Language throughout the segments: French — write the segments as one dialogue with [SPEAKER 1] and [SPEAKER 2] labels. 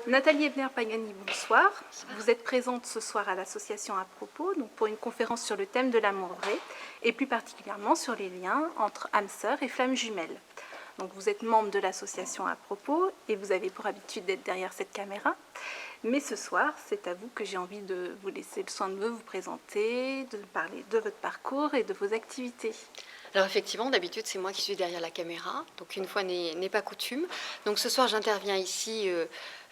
[SPEAKER 1] Nathalie Ebner-Pagani, bonsoir. Vous êtes présente ce soir à l'association À Propos, donc pour une conférence sur le thème de l'amour vrai, et plus particulièrement sur les liens entre âmes sœurs et flammes jumelles. Donc vous êtes membre de l'association À Propos et vous avez pour habitude d'être derrière cette caméra. Mais ce soir, c'est à vous que j'ai envie de vous laisser le soin de vous présenter, de parler de votre parcours et de vos activités.
[SPEAKER 2] Alors effectivement, d'habitude, c'est moi qui suis derrière la caméra, donc une fois n'est pas coutume. Donc ce soir, j'interviens ici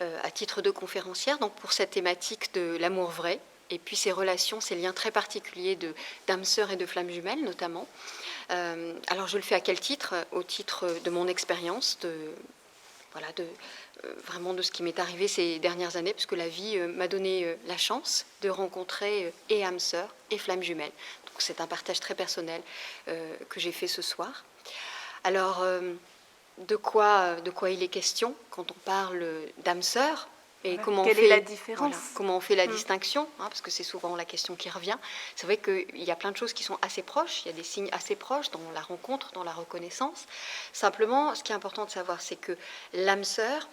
[SPEAKER 2] à titre de conférencière, donc pour cette thématique de l'amour vrai, et puis ces relations, ces liens très particuliers d'âmes sœurs et de flammes jumelles notamment. Alors je le fais à quel titre? Au titre de mon expérience, vraiment de ce qui m'est arrivé ces dernières années, puisque la vie m'a donné la chance de rencontrer et âmes sœurs et flammes jumelles. Donc c'est un partage très personnel que j'ai fait ce soir. Alors, de quoi il est question quand on parle d'âmes sœurs et
[SPEAKER 1] voilà. Quelle est la différence?
[SPEAKER 2] Comment on fait la distinction, parce que c'est souvent la question qui revient. C'est vrai qu'il y a plein de choses qui sont assez proches, il y a des signes assez proches dans la rencontre, dans la reconnaissance. Simplement, ce qui est important de savoir, c'est que l'âme sœur,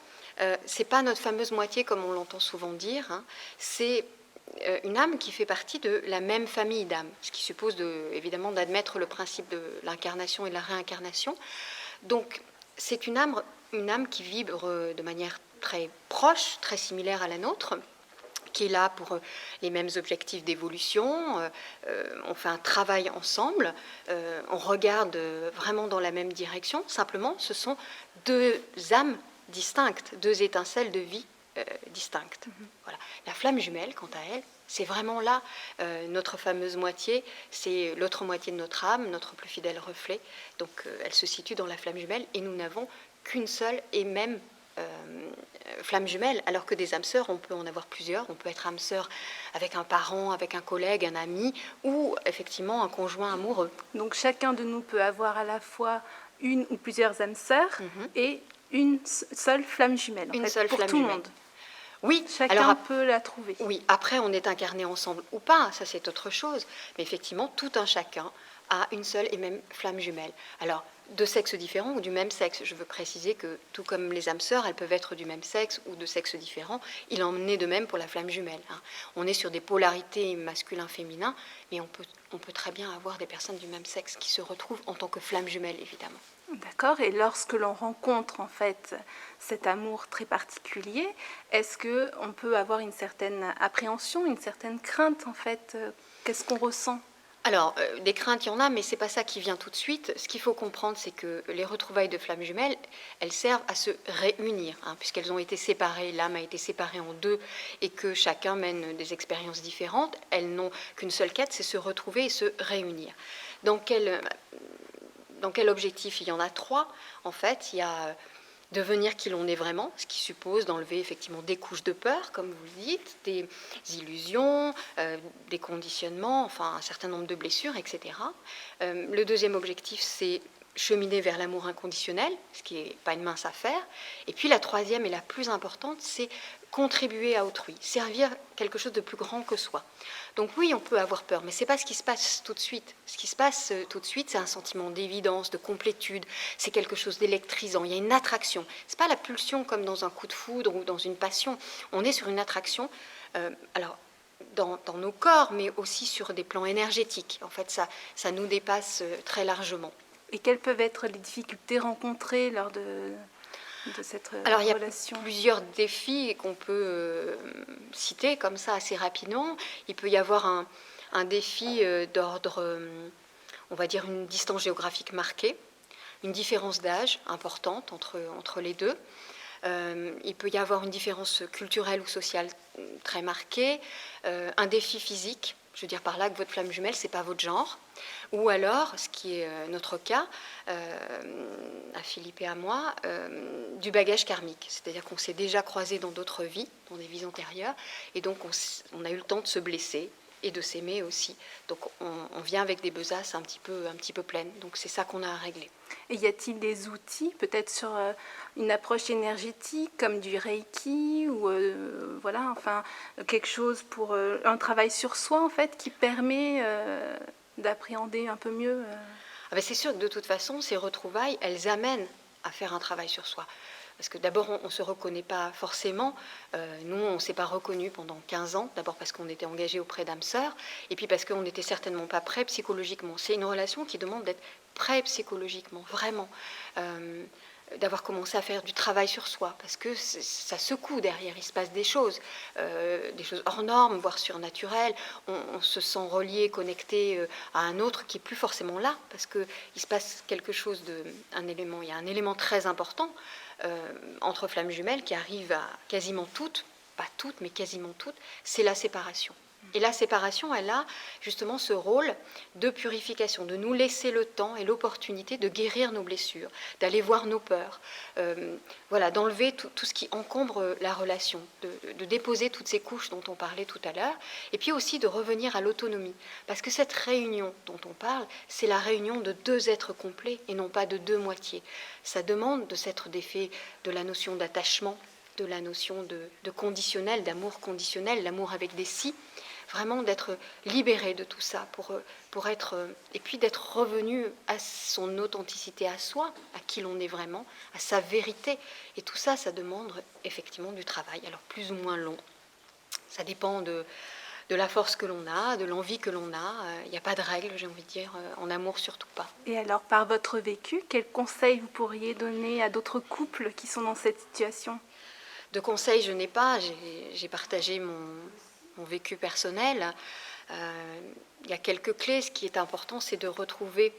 [SPEAKER 2] c'est pas notre fameuse moitié comme on l'entend souvent dire, c'est une âme qui fait partie de la même famille d'âmes, ce qui suppose évidemment d'admettre le principe de l'incarnation et de la réincarnation. Donc c'est une âme qui vibre de manière très proche, très similaire à la nôtre, qui est là pour les mêmes objectifs d'évolution. On fait un travail ensemble, on regarde vraiment dans la même direction. Simplement, ce sont deux âmes distinctes, deux étincelles de vie distinctes. Voilà. La flamme jumelle, quant à elle, c'est vraiment là notre fameuse moitié, c'est l'autre moitié de notre âme, notre plus fidèle reflet. Donc elle se situe dans la flamme jumelle et nous n'avons qu'une seule et même flamme jumelle, alors que des âmes sœurs, on peut en avoir plusieurs. On peut être âme sœur avec un parent, avec un collègue, un ami, ou effectivement un conjoint amoureux.
[SPEAKER 1] Donc chacun de nous peut avoir à la fois une ou plusieurs âmes sœurs et une seule flamme jumelle,
[SPEAKER 2] une seule
[SPEAKER 1] pour
[SPEAKER 2] flamme
[SPEAKER 1] tout le
[SPEAKER 2] jumelle.
[SPEAKER 1] monde.
[SPEAKER 2] Oui,
[SPEAKER 1] chacun peut la trouver.
[SPEAKER 2] Oui, après on est incarné ensemble ou pas, ça c'est autre chose. Mais effectivement, tout un chacun a une seule et même flamme jumelle. Alors, de sexes différents ou du même sexe, je veux préciser que tout comme les âmes sœurs, elles peuvent être du même sexe ou de sexes différents, il en est de même pour la flamme jumelle. On est sur des polarités masculin-féminin, mais on peut très bien avoir des personnes du même sexe qui se retrouvent en tant que flamme jumelle, évidemment.
[SPEAKER 1] D'accord. Et lorsque l'on rencontre en fait cet amour très particulier, est-ce qu'on peut avoir une certaine appréhension, une certaine crainte en fait? Qu'est-ce qu'on ressent?
[SPEAKER 2] Alors, des craintes, il y en a, mais ce n'est pas ça qui vient tout de suite. Ce qu'il faut comprendre, c'est que les retrouvailles de flammes jumelles, elles servent à se réunir, puisqu'elles ont été séparées, l'âme a été séparée en deux, et que chacun mène des expériences différentes. Elles n'ont qu'une seule quête, c'est se retrouver et se réunir. Dans quel objectif? Il y en a trois, en fait. Il y a devenir qui l'on est vraiment, ce qui suppose d'enlever effectivement des couches de peur, comme vous le dites, des illusions, des conditionnements, enfin un certain nombre de blessures, etc. Le deuxième objectif, c'est cheminer vers l'amour inconditionnel, ce qui n'est pas une mince affaire. Et puis la troisième et la plus importante, c'est contribuer à autrui, servir quelque chose de plus grand que soi. Donc oui, on peut avoir peur, mais ce n'est pas ce qui se passe tout de suite. Ce qui se passe tout de suite, c'est un sentiment d'évidence, de complétude, c'est quelque chose d'électrisant, il y a une attraction. Ce n'est pas la pulsion comme dans un coup de foudre ou dans une passion, on est sur une attraction, alors dans nos corps, mais aussi sur des plans énergétiques. En fait, ça nous dépasse très largement.
[SPEAKER 1] Et quelles peuvent être les difficultés rencontrées lors de cette relation?
[SPEAKER 2] Alors, il y a plusieurs défis qu'on peut citer comme ça assez rapidement. Il peut y avoir un défi d'ordre, on va dire, une distance géographique marquée, une différence d'âge importante entre les deux. Il peut y avoir une différence culturelle ou sociale très marquée, un défi physique. Je veux dire par là que votre flamme jumelle, ce n'est pas votre genre. Ou alors, ce qui est notre cas, à Philippe et à moi, du bagage karmique. C'est-à-dire qu'on s'est déjà croisés dans d'autres vies, dans des vies antérieures, et donc on a eu le temps de se blesser et de s'aimer aussi. Donc on vient avec des besaces un petit peu pleines. Donc c'est ça qu'on a à régler.
[SPEAKER 1] Et y a-t-il des outils, peut-être sur une approche énergétique, comme du Reiki, ou voilà, enfin, quelque chose pour un travail sur soi, en fait, qui permet d'appréhender un peu mieux
[SPEAKER 2] C'est sûr que de toute façon, ces retrouvailles, elles amènent à faire un travail sur soi. Parce que d'abord, on ne se reconnaît pas forcément. Nous, on ne s'est pas reconnus pendant 15 ans. D'abord parce qu'on était engagés auprès d'âmes sœurs, et puis parce qu'on n'était certainement pas prêts psychologiquement. C'est une relation qui demande d'être prêt psychologiquement, vraiment. D'avoir commencé à faire du travail sur soi, parce que ça secoue derrière, il se passe des choses hors normes, voire surnaturelles. On se sent relié, connecté à un autre qui n'est plus forcément là, parce qu'il se passe quelque chose il y a un élément très important entre flammes jumelles qui arrive à quasiment toutes, pas toutes, mais quasiment toutes, c'est la séparation. Et la séparation, elle a justement ce rôle de purification, de nous laisser le temps et l'opportunité de guérir nos blessures, d'aller voir nos peurs, d'enlever tout ce qui encombre la relation, de déposer toutes ces couches dont on parlait tout à l'heure, et puis aussi de revenir à l'autonomie. Parce que cette réunion dont on parle, c'est la réunion de deux êtres complets et non pas de deux moitiés. Ça demande de s'être défait de la notion d'attachement, de la notion de conditionnel, d'amour conditionnel, l'amour avec des si, vraiment d'être libéré de tout ça pour être, et puis d'être revenu à son authenticité, à soi, à qui l'on est vraiment, à sa vérité. Et tout ça, ça demande effectivement du travail, alors plus ou moins long. Ça dépend de la force que l'on a, de l'envie que l'on a. Il n'y a pas de règle, j'ai envie de dire, en amour surtout pas.
[SPEAKER 1] Et alors, par votre vécu, quels conseils vous pourriez donner à d'autres couples qui sont dans cette situation ?
[SPEAKER 2] De conseils, je n'ai pas. J'ai partagé mon vécu personnel. Il y a quelques clés. Ce qui est important, c'est de retrouver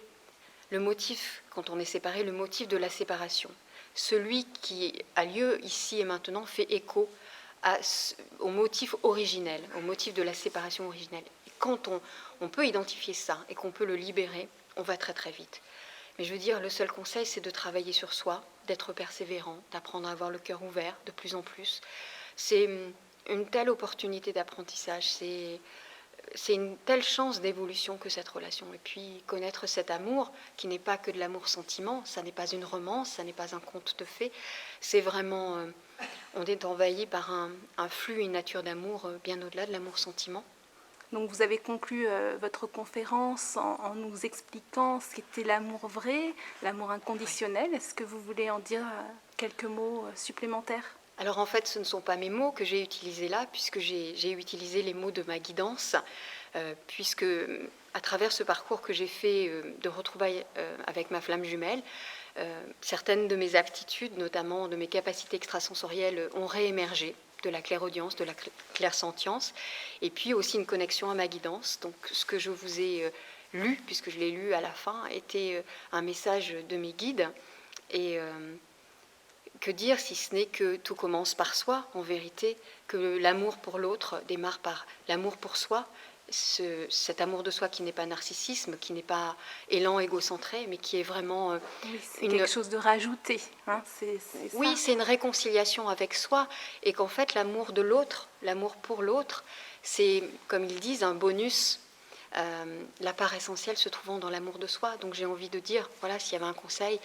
[SPEAKER 2] le motif, quand on est séparé, le motif de la séparation. Celui qui a lieu ici et maintenant fait écho au motif originel, au motif de la séparation originelle. Et quand on peut identifier ça et qu'on peut le libérer, on va très très vite. Mais je veux dire, le seul conseil, c'est de travailler sur soi, d'être persévérant, d'apprendre à avoir le cœur ouvert de plus en plus. C'est une telle opportunité d'apprentissage, c'est une telle chance d'évolution que cette relation. Et puis connaître cet amour, qui n'est pas que de l'amour-sentiment, ça n'est pas une romance, ça n'est pas un conte de fées, c'est vraiment, on est envahi par un flux, une nature d'amour bien au-delà de l'amour-sentiment.
[SPEAKER 1] Donc vous avez conclu votre conférence en nous expliquant ce qu'était l'amour vrai, l'amour inconditionnel. Oui. Est-ce que vous voulez en dire quelques mots supplémentaires ?
[SPEAKER 2] Alors en fait, ce ne sont pas mes mots que j'ai utilisés là, puisque j'ai utilisé les mots de ma guidance, puisque à travers ce parcours que j'ai fait de retrouvailles avec ma flamme jumelle, certaines de mes aptitudes, notamment de mes capacités extrasensorielles, ont réémergé, de la clairaudience, de la clairsentience, et puis aussi une connexion à ma guidance. Donc ce que je vous ai lu, puisque je l'ai lu à la fin, était un message de mes guides. Et que dire si ce n'est que tout commence par soi, en vérité, que l'amour pour l'autre démarre par l'amour pour soi, cet amour de soi qui n'est pas narcissisme, qui n'est pas élan égocentré, mais qui est vraiment
[SPEAKER 1] quelque chose de rajouté. Hein,
[SPEAKER 2] oui, c'est une réconciliation avec soi, et qu'en fait l'amour de l'autre, l'amour pour l'autre, c'est, comme ils disent, un bonus. La part essentielle se trouvant dans l'amour de soi. Donc j'ai envie de dire, voilà, s'il y avait un conseil,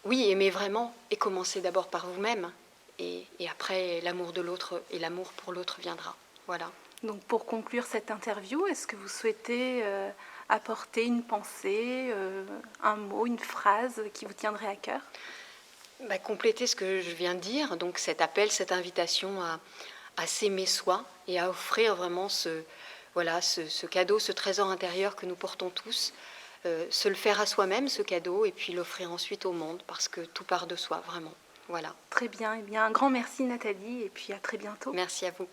[SPEAKER 2] oui, aimez vraiment, et commencez d'abord par vous-même, et après l'amour de l'autre et l'amour pour l'autre viendra. Voilà.
[SPEAKER 1] Donc pour conclure cette interview, est-ce que vous souhaitez apporter une pensée, un mot, une phrase qui vous tiendrait à cœur ?
[SPEAKER 2] Compléter ce que je viens de dire, donc cet appel, cette invitation à s'aimer soi et à offrir vraiment ce cadeau, ce trésor intérieur que nous portons tous, se le faire à soi-même, ce cadeau, et puis l'offrir ensuite au monde, parce que tout part de soi, vraiment. Voilà.
[SPEAKER 1] Très bien. Eh bien, un grand merci Nathalie, et puis à très bientôt.
[SPEAKER 2] Merci à vous.